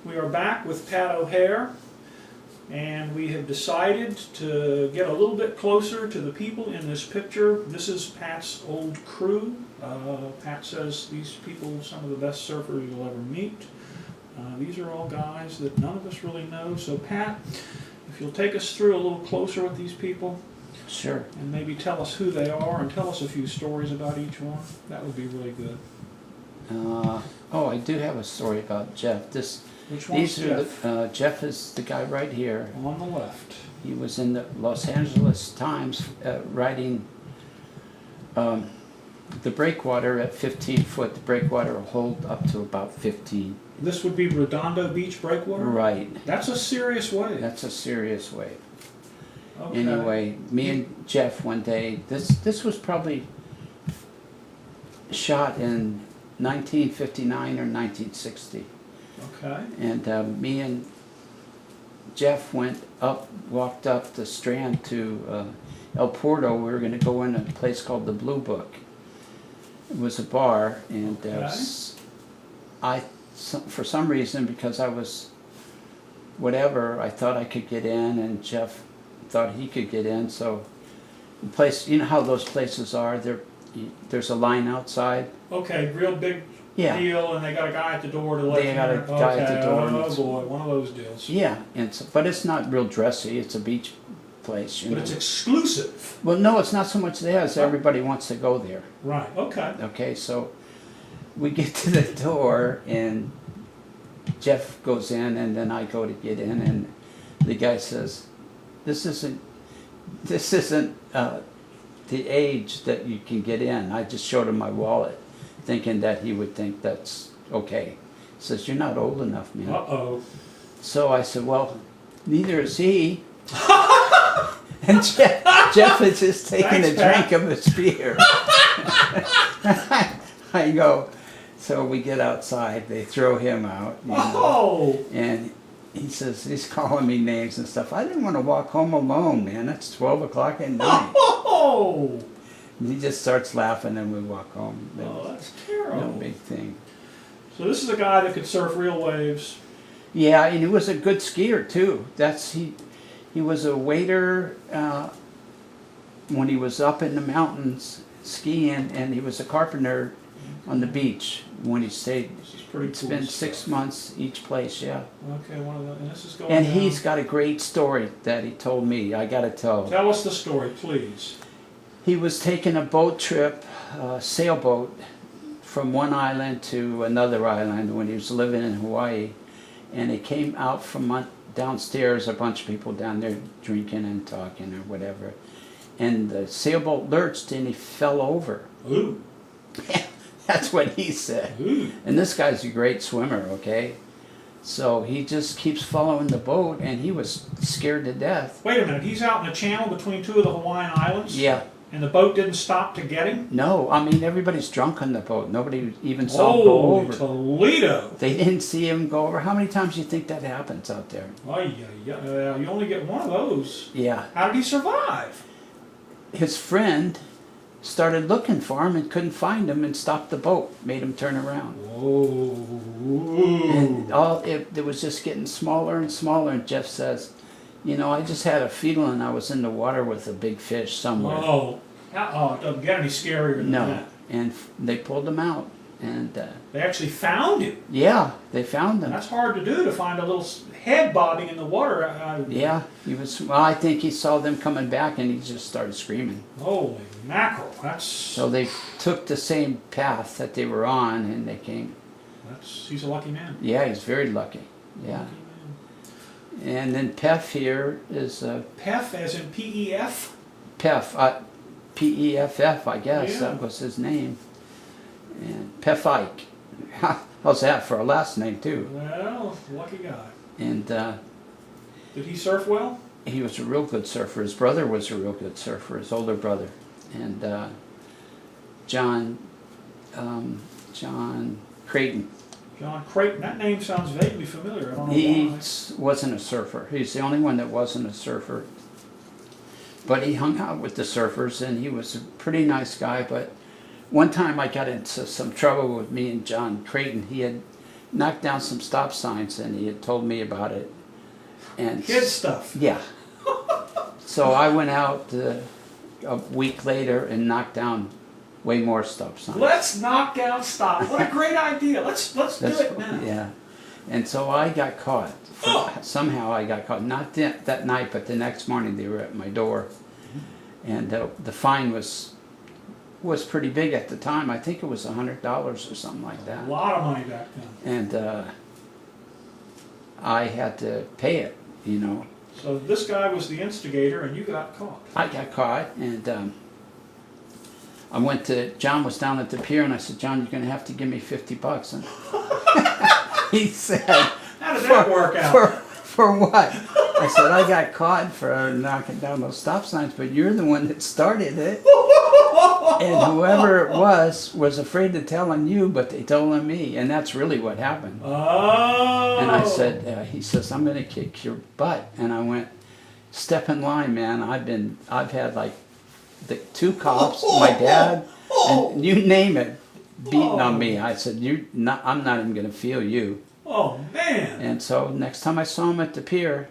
We are back with Pat O'Hare, and we have decided to get a little bit closer to the people in this picture. This is Pat's old crew. Pat says these people are some of the best surfers you'll ever meet. These are all guys that none of us really know. So Pat, if you'll take us through a little closer with these people. Sure. And maybe tell us who they are and tell us a few stories about each one. That would be really good. Oh, I do have a story about Jeff. Which one's Jeff? Jeff is the guy right here. On the left. He was in the Los Angeles Times writing the breakwater at 15 foot. The breakwater will hold up to about 15. This would be Redondo Beach breakwater? Right. That's a serious wave. That's a serious wave. Okay. Anyway, me and Jeff one day, this was probably shot in 1959 or 1960. Okay. And me and Jeff walked up the Strand to El Porto. We were going to go in a place called the Blue Book. It was a bar, and for some reason, because I was whatever, I thought I could get in, and Jeff thought he could get in. So the place, you know how those places are, there's a line outside. Okay, real big deal, and they got a guy at the door to let you in. They got a guy at the door. Oh boy, one of those deals. Yeah, but it's not real dressy. It's a beach place. But it's exclusive. Well, no, it's not so much there as everybody wants to go there. Right, okay. Okay, so we get to the door, and Jeff goes in, and then I go to get in, and the guy says, this isn't the age that you can get in. I just showed him my wallet, thinking that he would think that's okay. He says, you're not old enough, man. Uh-oh. So I said, well, neither is he. And Jeff is just taking a drink of his beer. I go, so we get outside, they throw him out. And he says, he's calling me names and stuff. I didn't want to walk home alone, man. It's 12 o'clock at night. Oh! And he just starts laughing, and we walk home. That's terrible. No big thing. So this is a guy that could surf real waves. Yeah, and he was a good skier too. He was a waiter when he was up in the mountains skiing, and he was a carpenter on the beach when he stayed. This is pretty cool. Spent 6 months each place, yeah. Okay, one of the, and this is going. And down. he's got a great story that he told me. I got to tell. Tell us the story, please. He was taking a boat trip, a sailboat, from one island to another island when he was living in Hawaii, and he came out from downstairs, a bunch of people down there drinking and talking or whatever, and the sailboat lurched and he fell over. Ooh. That's what he said. Ooh. And this guy's a great swimmer, okay? So he just keeps following the boat, and he was scared to death. Wait a minute, he's out in the channel between two of the Hawaiian islands? Yeah. And the boat didn't stop to get him? No, I mean, everybody's drunk on the boat. Nobody even saw him go over. Toledo! They didn't see him go over. How many times do you think that happens out there? Oh, yeah. You only get one of those. Yeah. How did he survive? His friend started looking for him and couldn't find him and stopped the boat, made him turn around. Whoa. And it was just getting smaller and smaller, and Jeff says, you know, I just had a feeling I was in the water with a big fish somewhere. Oh, it doesn't get any scarier than that. No, and they pulled him out, and they actually found him. Yeah, they found him. That's hard to do, to find a little head bobbing in the water. Yeah, he was. Well, I think he saw them coming back, and he just started screaming. Holy mackerel! That's so they took the same path that they were on, and they came. He's a lucky man. Yeah, he's very lucky. Yeah. Lucky man. And then Pef here is Pef, as in P-E-F? Pef, P-E-F-F, I guess. Yeah. That was his name. And Pef Ike. How's that for a last name, too? Well, lucky guy. And did he surf well? He was a real good surfer. His brother was a real good surfer, his older brother. And John Creighton. John Creighton. That name sounds vaguely familiar. I don't know He why. wasn't a surfer. He's the only one that wasn't a surfer. But he hung out with the surfers, and he was a pretty nice guy. But one time I got into some trouble with me and John Creighton. He had knocked down some stop signs, and he had told me about it. And Kid stuff. yeah. So I went out a week later and knocked down way more stop signs. Let's knock down stop. What a great idea. Let's do it now. Yeah. And so I got caught. Somehow I got caught. Not that night, but the next morning they were at my door. And the fine was pretty big at the time. I think it was $100 or something like that. A lot of money back then. And I had to pay it, you know. So this guy was the instigator, and you got caught. I got caught, and I went to, John was down at the pier, and I said, John, you're going to have to give me $50. And he said, how did that work out? For what? I said, I got caught for knocking down those stop signs, but you're the one that started it. And whoever it was afraid to tell on you, but they told on me, and that's really what happened. Oh. And I said, he says, I'm going to kick your butt. And I went, step in line, man. I've had like the 2 cops, my dad, and you name it, beating on me. I said, I'm not even going to feel you. Oh, man. And so next time I saw him at the pier,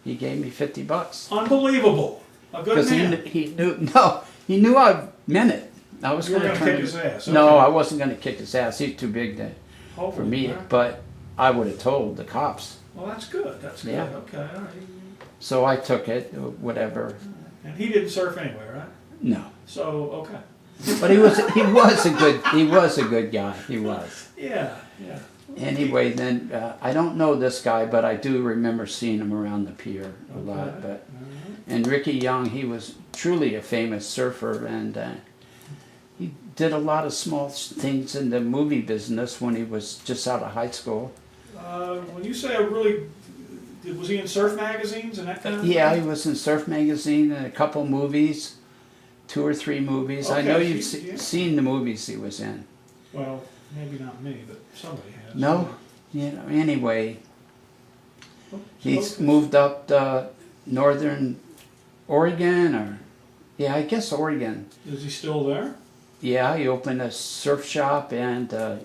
he gave me $50. Unbelievable. A good man. Because he knew I meant it. I was going to kick his ass. Okay. No, I wasn't going to kick his ass. He's too big for me. Right. But I would have told the cops. Well, that's good. That's good. Yeah. Okay. All right. So I took it, whatever. And he didn't surf anyway, right? No. So okay. But he was a good guy. He was. Yeah. Yeah. Anyway, then I don't know this guy, but I do remember seeing him around the pier a lot. But and Ricky Young, he was truly a famous surfer, and he did a lot of small things in the movie business when he was just out of high school. When you say was he in surf magazines and that kind of thing? Yeah, he was in Surf Magazine and a couple movies, 2 or 3 movies. Okay, I know you've seen the movies he was in. Well, maybe not me, but somebody has. No, you know. Anyway, Oh, he's moved up to northern Oregon, I guess Oregon. Is he still there? Yeah, he opened a surf shop and a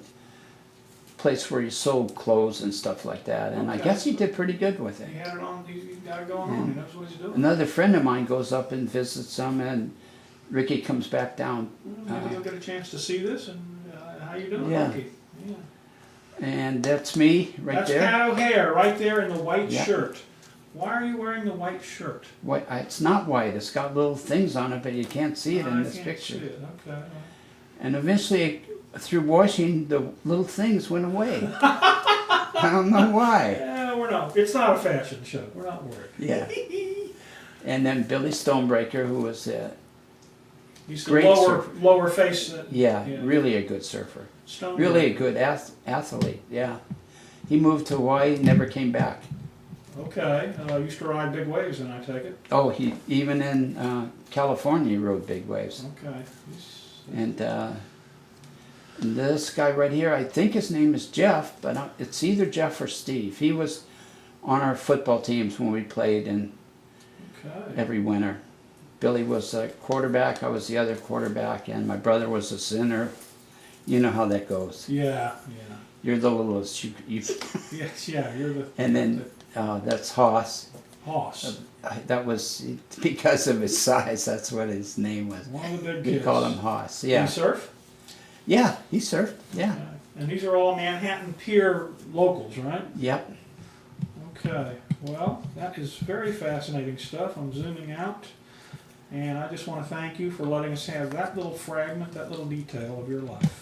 place where he sold clothes and stuff like that. And I guess he did pretty good with it. He had it on. He got it going on. He knows what he's doing. Another friend of mine goes up and visits him, and Ricky comes back down. Maybe you'll get a chance to see this. And how you doing, Yeah. Ricky? Yeah. And that's me right there. That's Pat O'Hare right there in the white Yeah. shirt. Why are you wearing the white shirt? White, it's not white. It's got little things on it, but you can't see it in I this can't picture. see it. Okay. And eventually, through washing, the little things went away. I don't know why. Yeah, we're not. It's not a fashion show. We're not worried. Yeah. And then Billy Stonebreaker, who was He's great the surfer. lower face. Yeah, really a good surfer. Stone Really a good athlete, yeah. He moved to Hawaii, never came back. Okay. Used to ride big waves, and I take it. Oh, he even in California he rode big waves. Okay. And this guy right here, I think his name is Jeff, but it's either Jeff or Steve. He was on our football teams when we played every winter. Billy was a quarterback, I was the other quarterback, and my brother was a center. You know how that goes. Yeah. You're the littlest. You Yes. Yeah. You're the. and then that's Hoss. Hoss. That was because of his size. That's what his name was. One of the big We kids. called him Hoss. Did Yeah. he surf? Yeah, he surfed. Yeah. And these are all Manhattan Pier locals, right? Yep. Okay. Well, that is very fascinating stuff. I'm zooming out. And I just want to thank you for letting us have that little fragment, that little detail of your life.